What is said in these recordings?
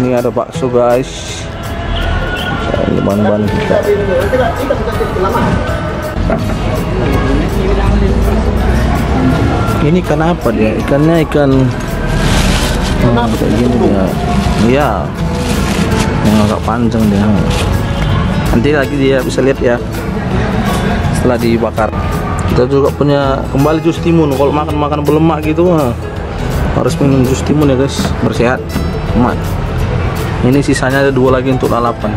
Ini ada bakso guys. Ini bahan-bahan kita. Ini ikan apa dia? Ikannya ikan kayak gini dia. Iya. Yang agak panjang dia. Nanti lagi dia bisa lihat ya setelah dibakar. Kita juga punya kembali jus timun. Kalau makan berlemak gitu harus minum jus timun ya guys, bersehat. Ini sisanya ada 2 lagi untuk lalapan.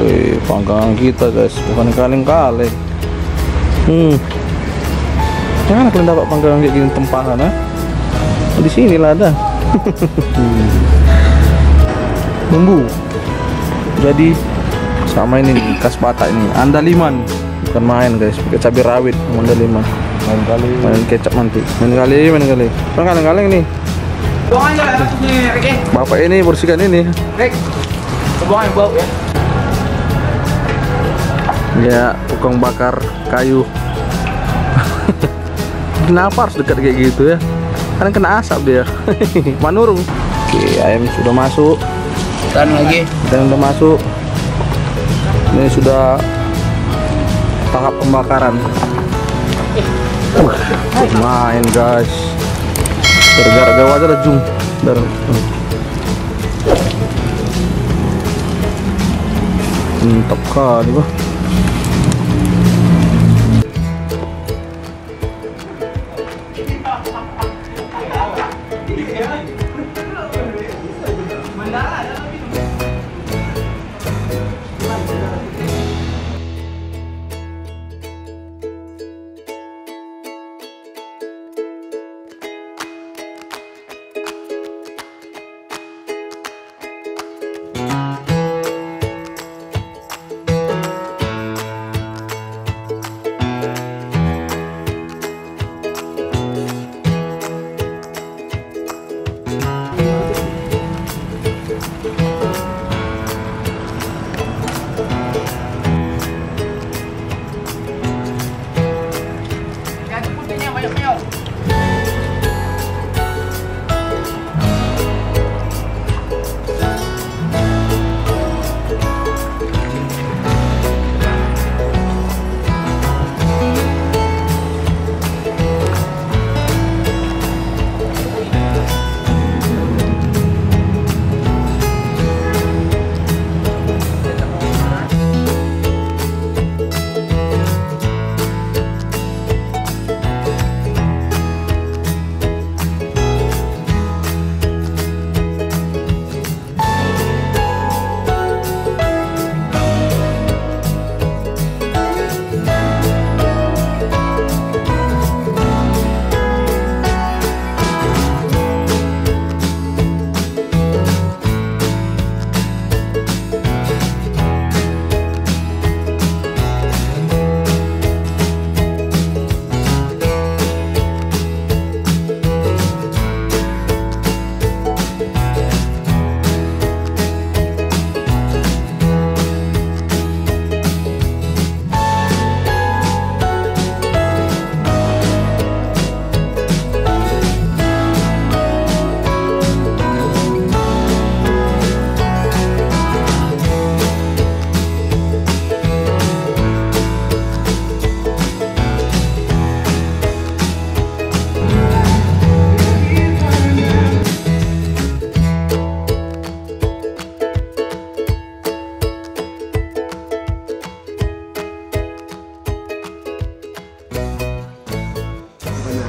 Wih, panggangan kita guys, bukan kaleng-kaleng. Jangan kalian dapat panggangan kayak gini tempahan di sini lah ada. Bumbu. Jadi sama ini nih, khas Batak ini, andaliman. Bukan main guys, pakai cabai rawit, andaliman. Main kali. Main kecap nanti. Main kali. Bang kaleng-kaleng nih. Buang aja atasnya, Rek. Bapak ini bersihkan ini. Rek. Buang yang bau ya. Ya, tukang bakar kayu. Kenapa harus dekat kayak gitu ya? Karena kena asap dia. Manurung. Oke, ayam sudah masuk. Dan lagi. Dan udah masuk. Ini sudah tahap pembakaran. Main guys. Bergerak jauh aja lah zoom. Mantap kali bah.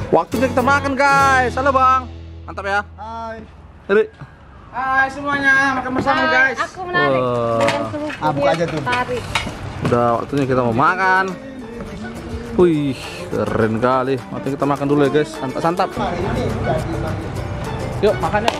Waktunya kita makan guys. Halo bang, mantap ya. Hai. Jadi. Hai semuanya, makan bersama guys. Aku menarik. Buka aja tuh. Tarik. Udah waktunya kita mau makan. Wih, keren kali. Waktu kita makan dulu ya guys. Santap. Yuk makan yuk.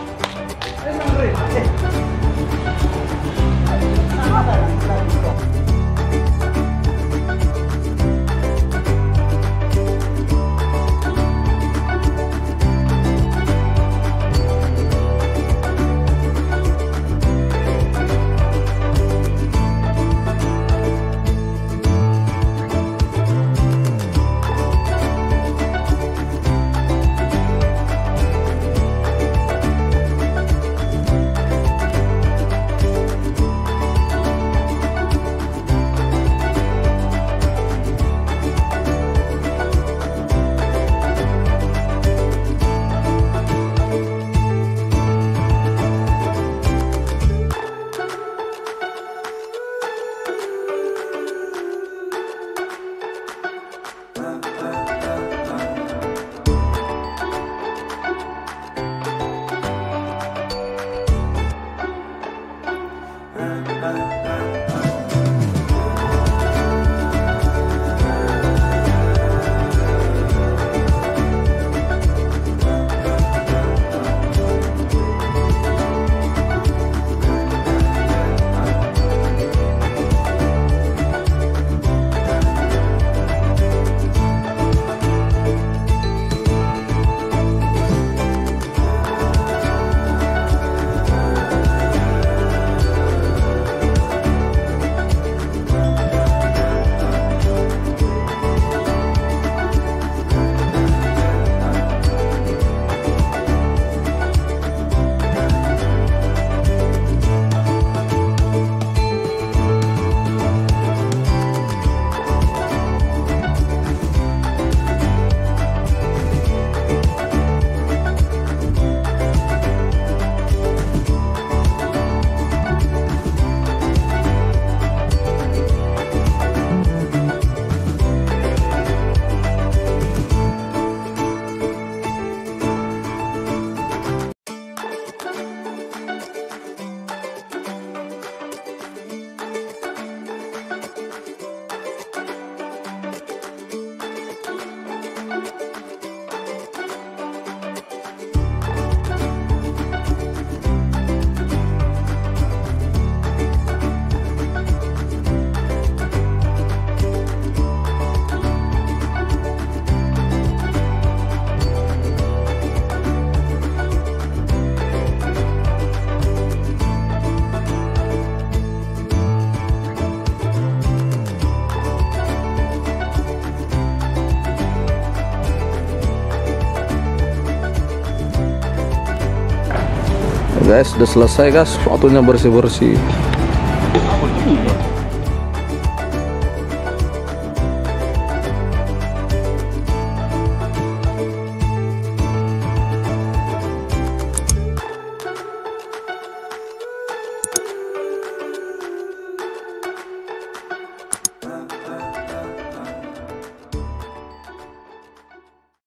Guys, udah selesai guys, waktunya bersih-bersih.